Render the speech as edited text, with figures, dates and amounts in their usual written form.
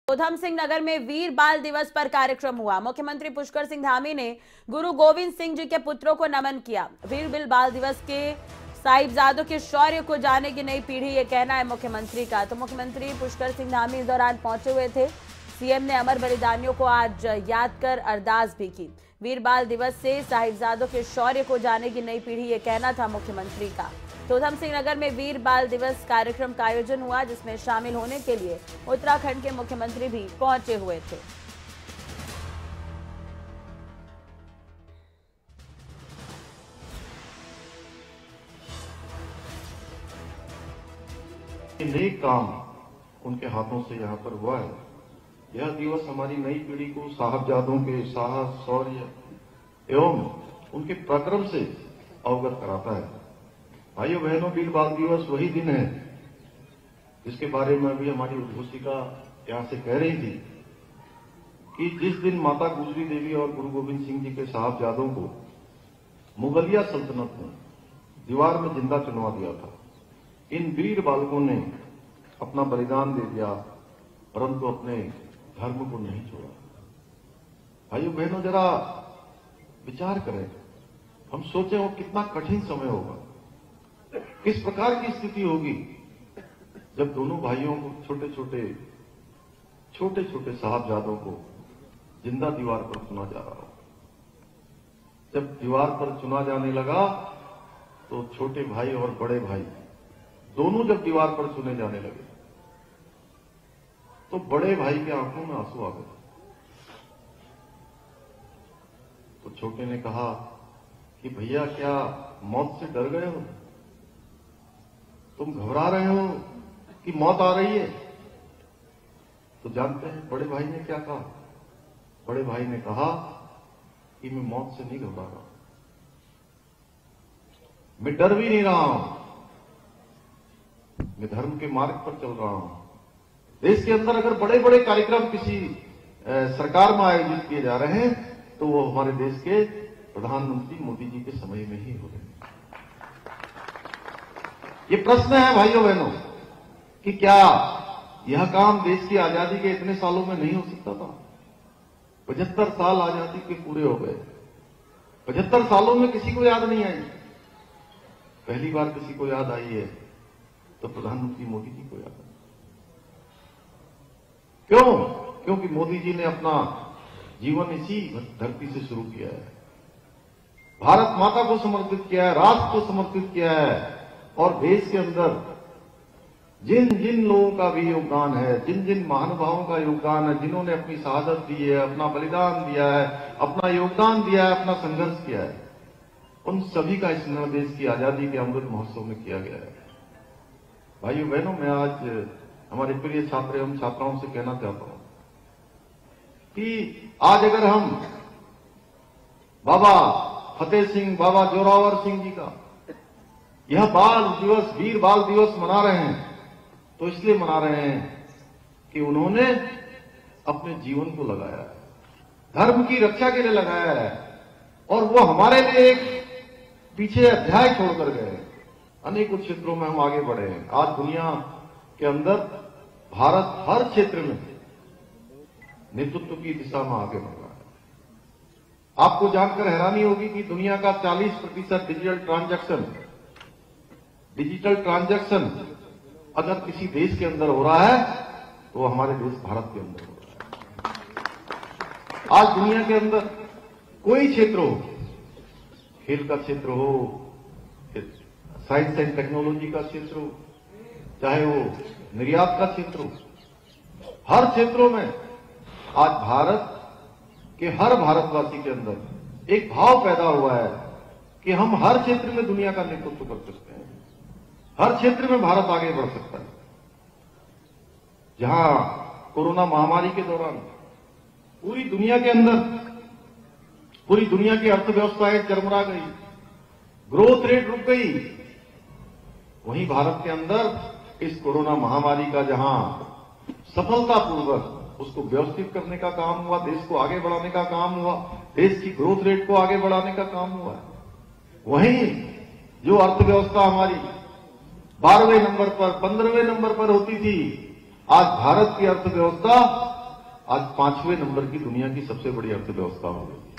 उधम सिंह नगर में वीर बाल दिवस पर कार्यक्रम हुआ। मुख्यमंत्री पुष्कर सिंह धामी ने गुरु गोविंद सिंह जी के पुत्रों को नमन किया। वीर बाल दिवस के साहिबजादों के शौर्य को जाने की नई पीढ़ी, ये कहना है मुख्यमंत्री का। तो मुख्यमंत्री पुष्कर सिंह धामी इस दौरान पहुंचे हुए थे। सीएम ने अमर बलिदानियों को आज याद कर अरदास भी की। वीर बाल दिवस से साहिबजादों के शौर्य को जाने की नई पीढ़ी, ये कहना था मुख्यमंत्री का। तो उधम सिंह नगर में वीर बाल दिवस कार्यक्रम का आयोजन हुआ, जिसमें शामिल होने के लिए उत्तराखंड के मुख्यमंत्री भी पहुंचे हुए थे। नेक काम उनके हाथों से यहाँ पर हुआ है। यह दिवस हमारी नई पीढ़ी को साहबजादों के साहस, शौर्य एवं उनके पराक्रम से अवगत कराता है। भाइयों बहनों, वीर बाल दिवस वही दिन है जिसके बारे में अभी हमारी उद्घोषिका यहां से कह रही थी कि जिस दिन माता गुजरी देवी और गुरु गोविंद सिंह जी के साहबजादों को मुगलिया सल्तनत ने दीवार में जिंदा चुनवा दिया था। इन वीर बालकों ने अपना बलिदान दे दिया, परंतु अपने धर्म को नहीं छोड़ा। भाइयों बहनों, जरा विचार करें, हम सोचें वो कितना कठिन समय होगा, किस प्रकार की स्थिति होगी जब दोनों भाइयों को छोटे छोटे साहबजादों को जिंदा दीवार पर चुना जा रहा हो। जब दीवार पर चुना जाने लगा तो छोटे भाई और बड़े भाई दोनों जब दीवार पर चुने जाने लगे तो बड़े भाई के आंखों में आंसू आ गए। तो छोटे ने कहा कि भैया, क्या मौत से डर गए हो? तुम घबरा रहे हो कि मौत आ रही है? तो जानते हैं बड़े भाई ने क्या कहा? बड़े भाई ने कहा कि मैं मौत से नहीं घबरा रहा, मैं डर भी नहीं रहा हूं, मैं धर्म के मार्ग पर चल रहा हूं। देश के अंदर अगर बड़े बड़े कार्यक्रम किसी सरकार में आयोजित किए जा रहे हैं तो वो हमारे देश के प्रधानमंत्री मोदी जी के समय में ही हो रहे हैं। ये प्रश्न है भाइयों बहनों कि क्या यह काम देश की आजादी के इतने सालों में नहीं हो सकता था? 75 साल आजादी के पूरे हो गए। 75 सालों में किसी को याद नहीं आई। पहली बार किसी को याद आई है तो प्रधानमंत्री मोदी जी को याद आई। क्यों? क्योंकि मोदी जी ने अपना जीवन इसी धरती से शुरू किया है, भारत माता को समर्पित किया है, राष्ट्र को समर्पित किया है। और देश के अंदर जिन जिन लोगों का भी योगदान है, जिन जिन महानुभावों का योगदान है, जिन्होंने अपनी शहादत दी है, अपना बलिदान दिया है, अपना योगदान दिया है, अपना संघर्ष किया है, उन सभी का स्मरण देश की आजादी के अमृत महोत्सव में किया गया है। भाइयों बहनों, मैं आज हमारे प्रिय छात्र एवं छात्राओं से कहना चाहता हूं कि आज अगर हम बाबा फतेह सिंह, बाबा जोरावर सिंह जी का यह बाल दिवस, वीर बाल दिवस मना रहे हैं तो इसलिए मना रहे हैं कि उन्होंने अपने जीवन को लगाया है, धर्म की रक्षा के लिए लगाया है, और वो हमारे लिए एक पीछे अध्याय छोड़कर गए। अनेकों क्षेत्रों में हम आगे बढ़े हैं। आज दुनिया के अंदर भारत हर क्षेत्र में नेतृत्व की दिशा में आगे बढ़ रहा है। आपको जानकर हैरानी होगी कि दुनिया का 40% डिजिटल ट्रांजैक्शन अगर किसी देश के अंदर हो रहा है तो वो हमारे देश भारत के अंदर हो रहा है। आज दुनिया के अंदर कोई क्षेत्र हो, खेल का क्षेत्र हो, साइंस एंड टेक्नोलॉजी का क्षेत्र हो, चाहे वो निर्यात का क्षेत्र हो, हर क्षेत्रों में आज भारत के हर भारतवासी के अंदर एक भाव पैदा हुआ है कि हम हर क्षेत्र में दुनिया का नेतृत्व कर सकते हैं, हर क्षेत्र में भारत आगे बढ़ सकता है। जहां कोरोना महामारी के दौरान पूरी दुनिया के अंदर, पूरी दुनिया की अर्थव्यवस्थाएं चरमरा गई, ग्रोथ रेट रुक गई, वहीं भारत के अंदर इस कोरोना महामारी का जहां सफलतापूर्वक उसको व्यवस्थित करने का काम हुआ, देश को आगे बढ़ाने का काम हुआ, देश की ग्रोथ रेट को आगे बढ़ाने का काम हुआ, वहीं जो अर्थव्यवस्था हमारी 12वें नंबर पर, 15वें नंबर पर होती थी, आज भारत की अर्थव्यवस्था आज 5वें नंबर की दुनिया की सबसे बड़ी अर्थव्यवस्था हो गई।